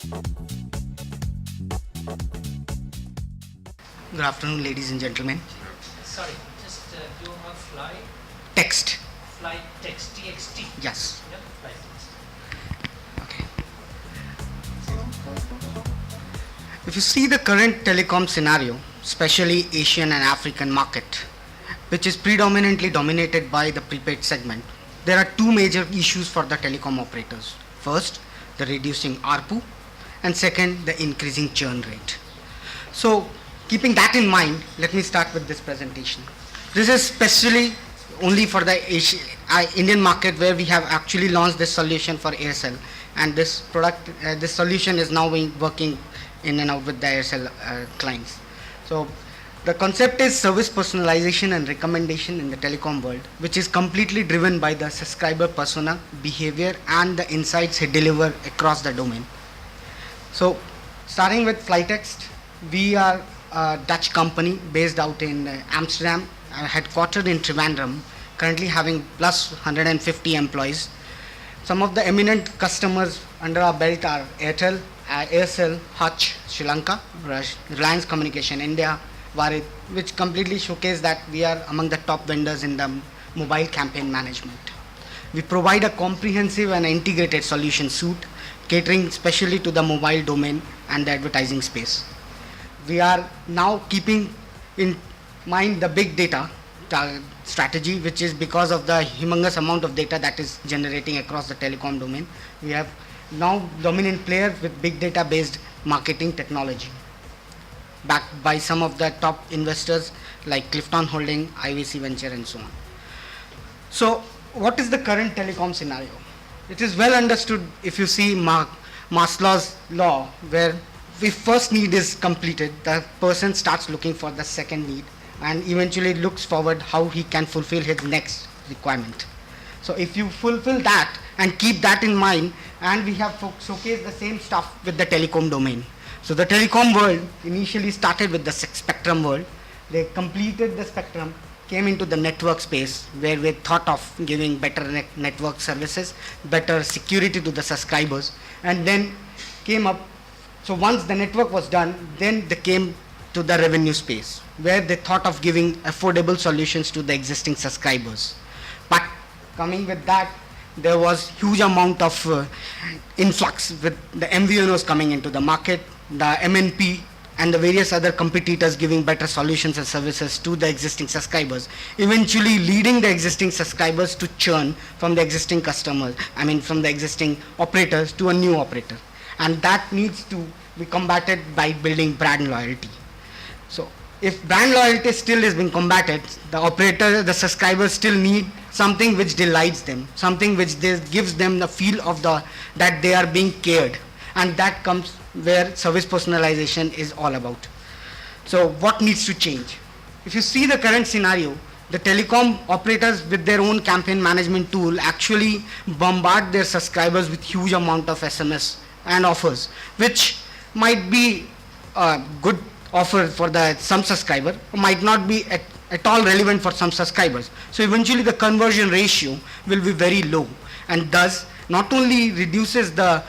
Good afternoon, ladies and gentlemen. Sorry, just you have Text. FlyTxt, TXT. Yes. Yeah, FlyTxt. Okay. If you see the current telecom scenario, especially Asian and African market, which is predominantly dominated by the prepaid segment, there are two major issues for the telecom operators. First, the reducing ARPU, and second, the increasing churn rate. So, keeping that in mind, let me start with this presentation. This is especially only for the Indian market, where we have actually launched this solution for Aircel, and this product, this solution is now working in and out with the Aircel clients. So the concept is service personalization and recommendation in the telecom world, which is completely driven by the subscriber persona, behavior, and the insights it deliver across the domain. So starting with FlyTxt, we are a Dutch company based out in Amsterdam, headquartered in Trivandrum, currently having plus 150 employees. Some of the eminent customers under our belt are Airtel, Aircel, Hutch, Sri Lanka, Reliance Communication India, Varit, which completely showcase that we are among the top vendors in the mobile campaign management. We provide a comprehensive and integrated solution suite, catering especially to the mobile domain and the advertising space. We are now keeping in mind the big data strategy, which is because of the humongous amount of data that is generating across the telecom domain. We have now dominant player with big data based marketing technology, backed by some of the top investors like Clifton Holding, IVC Venture, and so on. So what is the current telecom scenario? It is well understood if you see Maslow's law, where if first need is completed, the person starts looking for the second need and eventually looks forward how he can fulfill his next requirement. So if you fulfill that and keep that in mind, and we have showcased the same stuff with the telecom domain. So the telecom world initially started with the spectrum world. They completed the spectrum, came into the network space, where we thought of giving better network services, better security to the subscribers, and then came up. So once the network was done, then they came to the revenue space, where they thought of giving affordable solutions to the existing subscribers. But coming with that, there was huge amount of influx with the MVNOs coming into the market, the MNP and the various other competitors giving better solutions and services to the existing subscribers, eventually leading the existing subscribers to churn from the existing customers, from the existing operators to a new operator. And that needs to be combated by building brand loyalty. So if brand loyalty still is being combated, the operator, the subscribers still need something which delights them, something which gives them the feel of that they are being cared, and that comes where service personalization is all about. So what needs to change? If you see the current scenario, the telecom operators with their own campaign management tool actually bombard their subscribers with huge amount of SMS and offers, which might be a good offer for some subscriber, might not be at all relevant for some subscribers. So eventually the conversion ratio will be very low, and thus not only reduces the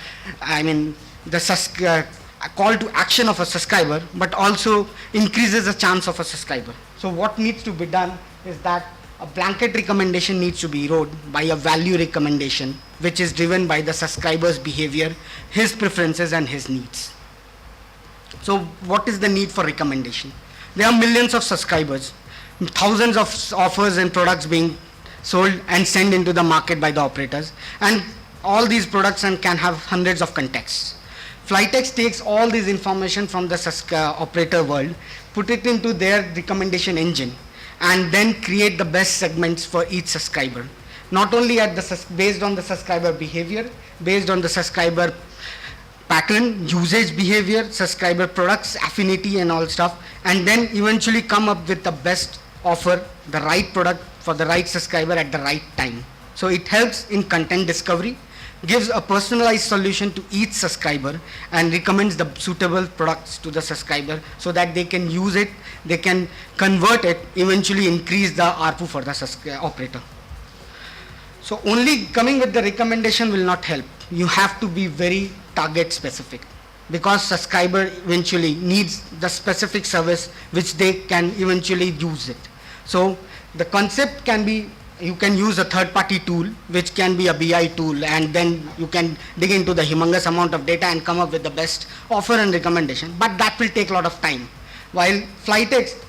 call to action of a subscriber, but also increases the chance of a subscriber. So what needs to be done is that a blanket recommendation needs to be wrote by a value recommendation, which is driven by the subscriber's behavior, his preferences, and his needs. So what is the need for recommendation? There are millions of subscribers, thousands of offers and products being sold and sent into the market by the operators, and all these products can have hundreds of contexts. FlyTxt takes all this information from the operator world, put it into their recommendation engine, and then create the best segments for each subscriber. Not only based on the subscriber behavior, based on the subscriber pattern, usage behavior, subscriber products, affinity, and all stuff, and then eventually come up with the best offer, the right product for the right subscriber at the right time. So it helps in content discovery, gives a personalized solution to each subscriber, and recommends the suitable products to the subscriber so that they can use it, they can convert it, eventually increase the ARPU for the operator. So only coming with the recommendation will not help. You have to be very target specific. because subscriber eventually needs the specific service which they can eventually use it. So the concept can be, you can use a third party tool which can be a BI tool, and then you can dig into the humongous amount of data and come up with the best offer and recommendation, but that will take a lot of time. While FlyTxt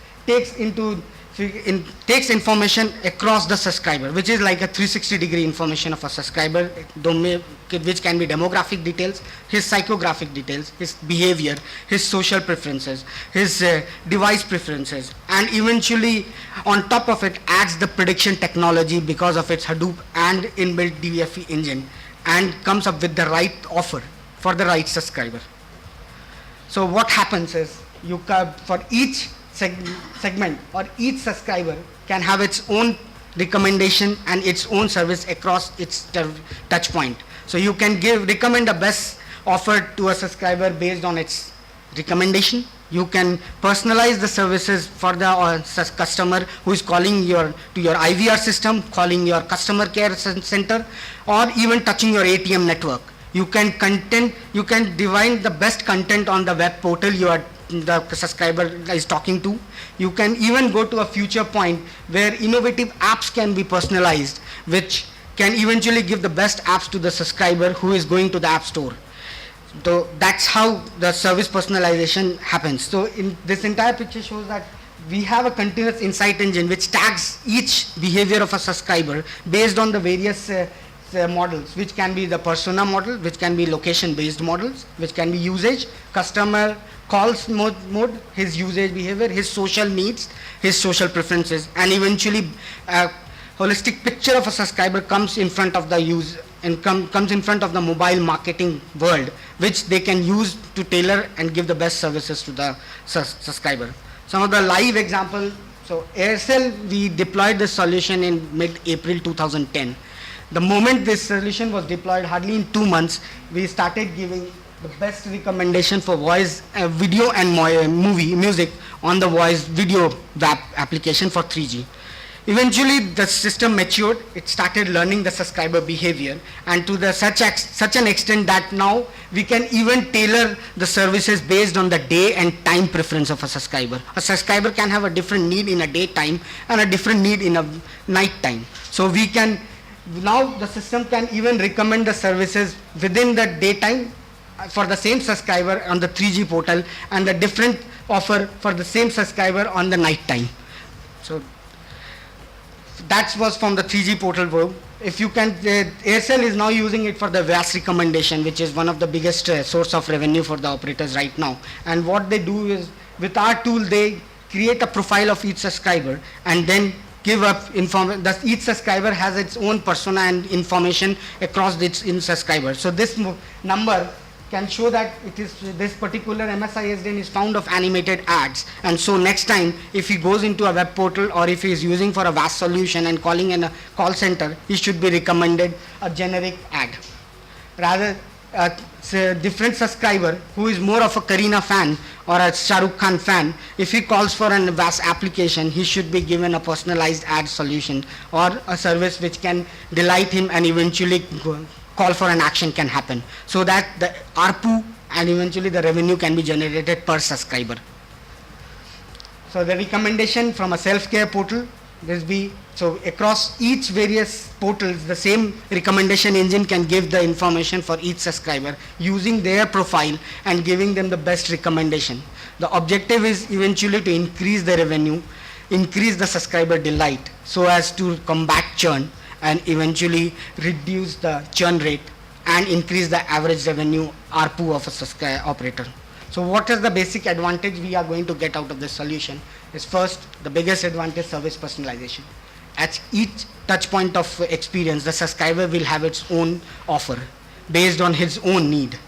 takes information across the subscriber, which is like a 360-degree information of a subscriber, which can be demographic details, his psychographic details, his behavior, his social preferences, his device preferences, and eventually on top of it adds the prediction technology because of its Hadoop and inbuilt DVFE engine, and comes up with the right offer for the right subscriber. So what happens is, for each segment or each subscriber can have its own recommendation and its own service across its touch point. So you can recommend the best offer to a subscriber based on its recommendation. You can personalize the services for the customer who is calling to your IVR system, calling your customer care center, or even touching your ATM network. You can define the best content on the web portal the subscriber is talking to. You can even go to a future point where innovative apps can be personalized, which can eventually give the best apps to the subscriber who is going to the app store. So that's how the service personalization happens. So in this entire picture shows that we have a continuous insight engine which tags each behavior of a subscriber based on the various models, which can be the persona model, which can be location based models, which can be usage, customer calls mode, his usage behavior, his social needs, his social preferences, and eventually a holistic picture of a subscriber comes in front of the user and comes in front of the mobile marketing world, which they can use to tailor and give the best services to the subscriber. Some of the live example, so Aircel, we deployed this solution in mid-April 2010. The moment this solution was deployed, hardly in 2 months, we started giving the best recommendation for voice, video and music on the voice video web application for 3G. Eventually the system matured, it started learning the subscriber behavior, and to such an extent that now we can even tailor the services based on the day and time preference of a subscriber. A subscriber can have a different need in a daytime and a different need in a night time. So now the system can even recommend the services within the daytime for the same subscriber on the 3G portal, and the different offer for the same subscriber on the night time. So that was from the 3G portal world. If you can, Aircel is now using it for the VAS recommendation, which is one of the biggest source of revenue for the operators right now. And what they do is, with our tool, they create a profile of each subscriber and then give up information. Thus each subscriber has its own persona and information across its subscriber. So this number can show that it is this particular MSISDN is found of animated ads, and so next time if he goes into a web portal or if he is using for a VAS solution and calling in a call center, he should be recommended a generic ad. Rather, a different subscriber who is more of a Kareena fan or a Shah Rukh Khan fan, if he calls for a VAS application, he should be given a personalized ad solution or a service which can delight him and eventually call for an action can happen, so that the ARPU and eventually the revenue can be generated per subscriber. So the recommendation from a self-care portal, so across each various portals, the same recommendation engine can give the information for each subscriber using their profile and giving them the best recommendation. The objective is eventually to increase the revenue, increase the subscriber delight, so as to combat churn and eventually reduce the churn rate and increase the average revenue ARPU of a operator. So what is the basic advantage we are going to get out of this solution? Is first, the biggest advantage, service personalization. At each touch point of experience, the subscriber will have its own offer based on his own need.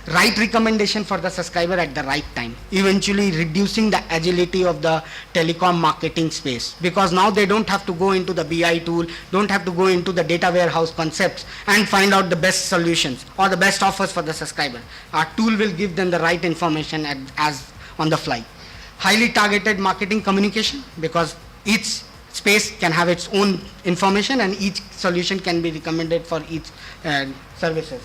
Right recommendation for the subscriber at the right time, eventually reducing the agility of the telecom marketing space, because now they don't have to go into the BI tool, don't have to go into the data warehouse concepts and find out the best solutions or the best offers for the subscriber. Our tool will give them the right information as on the fly. Highly targeted marketing communication, because each space can have its own information and each solution can be recommended for each services.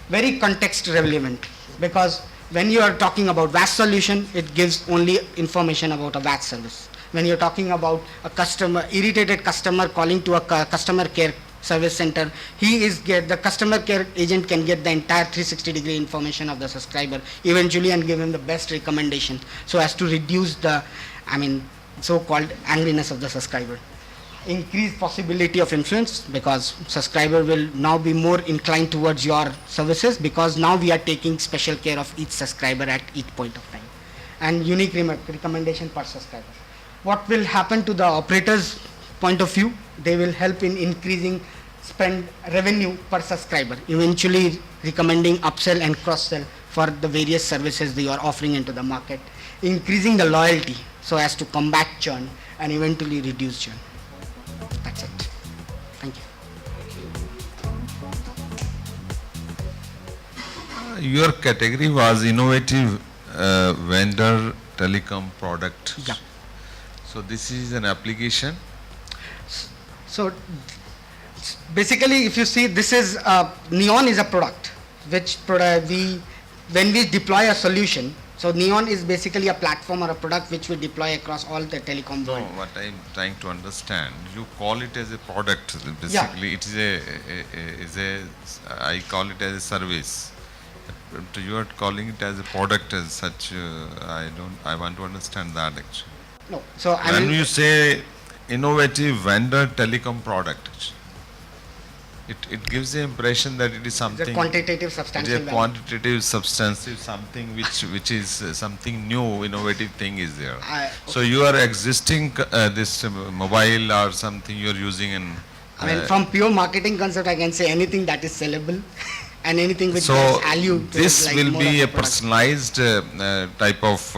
Very context relevant, because when you are talking about VAS solution, it gives only information about a VAS service. When you're talking about a irritated customer calling to a customer care service center, the customer care agent can get the entire 360-degree information of the subscriber eventually and give him the best recommendation so as to reduce the, so-called angriness of the subscriber. Increased possibility of influence, because subscriber will now be more inclined towards your services, because now we are taking special care of each subscriber at each point of time, and unique recommendation per subscriber. What will happen to the operators point of view? They will help in increasing spend revenue per subscriber, eventually recommending upsell and cross-sell for the various services they are offering into the market, increasing the loyalty so as to combat churn and eventually reduce churn. That's it. Thank you. Your category was innovative vendor telecom product. Yeah. So this is an application. So basically, if you see, this is Neon is a product which when we deploy a solution. So Neon is basically a platform or a product which we deploy across all the telecom No, world. what I'm trying to understand, you call it as a product. Basically, it is I call it as a service. But you are calling it as a product as such. I want to understand that actually. No, so When you say innovative vendor telecom product, it gives the impression that it is the something. quantitative It is substantial a value. quantitative, substantive, something which is something new, innovative thing is there. So you are existing this mobile or something you are using in. From pure marketing concept, I can say anything that is sellable and anything which So has value. to it, this like will more be of a product. personalized type of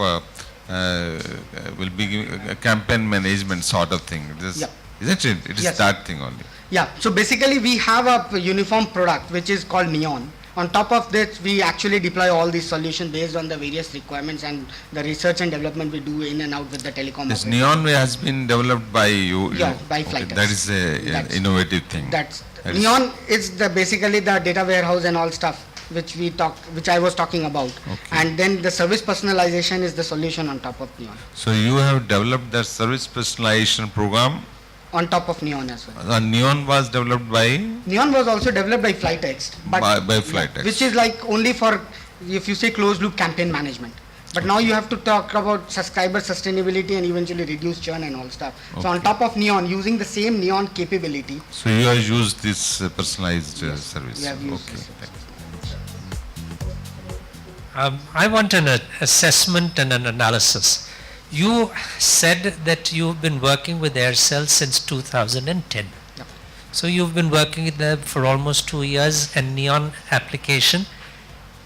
will be a campaign management sort of thing. Yeah. Isn't it? It is Yes. that thing only. Yeah, so basically we have a uniform product which is called Neon. On top of this, we actually deploy all these solutions based on the various requirements and the research and development we do in and out with the telecom. This operator. Neon has been developed by you. Yeah, by FlyTxt. That is an That's- innovative thing. That's That is- Neon is basically the data warehouse and all stuff which I was talking about. Okay. And then the service personalization is the solution on top of Neon. So you have developed that service personalization program. On top of Neon as well. Neon was developed by Neon was also developed by FlyTxt, but by FlyTxt. which is like only for, if you say, closed loop campaign management. But now you have to talk about subscriber sustainability and eventually reduce churn and all stuff. So on Okay. top of Neon, using the same Neon capability, So you have used this personalized service. we have used Okay. this. Thank you. I want an assessment and an analysis. You said that you've been working with Aircel since 2010. Yep. So you've been working with them for almost 2 years, and Neon application,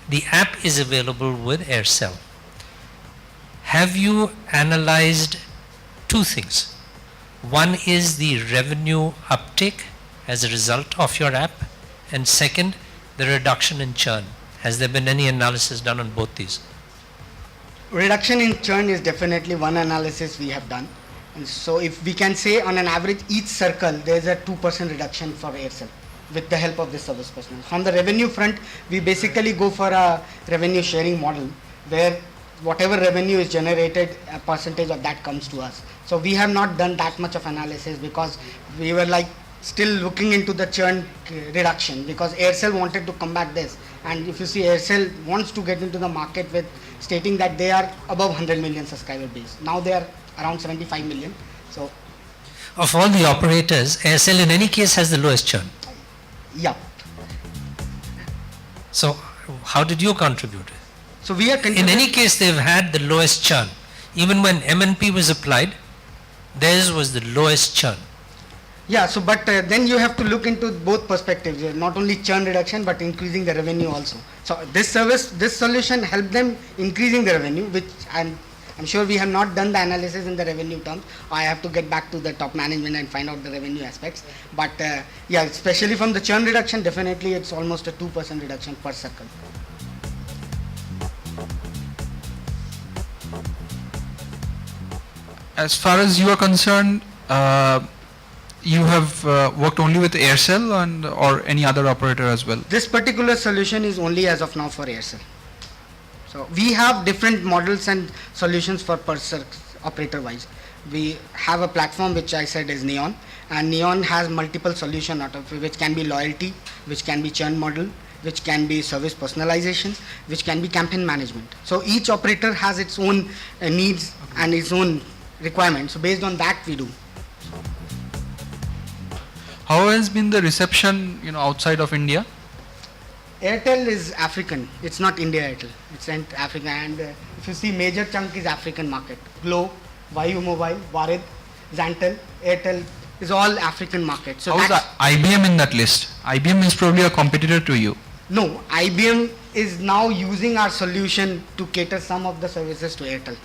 the app is available with Aircel. Have you analyzed two things? One is the revenue uptake as a result of your app, and second, the reduction in churn. Has there been any analysis done on both these? Reduction in churn is definitely one analysis we have done. And so if we can say on an average each circle there is a 2% reduction for Aircel with the help of this service personnel. From the revenue front, we basically go for a revenue sharing model where whatever revenue is generated, a percentage of that comes to us. So we have not done that much of analysis because we were like still looking into the churn reduction, because Aircel wanted to combat this. And if you see, Aircel wants to get into the market with stating that they are above 100 million subscriber base. Now they are around 75 million. So Of all the operators, Aircel in any case has the lowest churn. yeah. So how did you contribute? So we are In any case, they've had the lowest churn. Even when MNP was applied, theirs was the lowest churn. Yeah, so but then you have to look into both perspectives, not only churn reduction but increasing the revenue also. So this solution helped them increasing the revenue, which I'm sure we have not done the analysis in the revenue terms. I have to get back to the top management and find out the revenue aspects. But yeah, especially from the churn reduction, definitely it's almost a 2% reduction per circle. As far as you are concerned, you have worked only with Aircel or any other operator as well? This particular solution is only as of now for Aircel. So we have different models and solutions for per operator wise. We have a platform which I said is Neon, and Neon has multiple solutions out of it, which can be loyalty, which can be churn model, which can be service personalization, which can be campaign management. So each operator has its own needs and its own requirements. So based on that we do. How has been the reception, outside of India? Airtel is African. It's not India Airtel. It's African, and if you see, major chunk is African market. Globe, Vayu Mobile, Warid, Zantel, Airtel is all African market. So How's that's, IBM in that list? IBM is probably a competitor to you. no, IBM is now using our solution to cater some of the services to Airtel.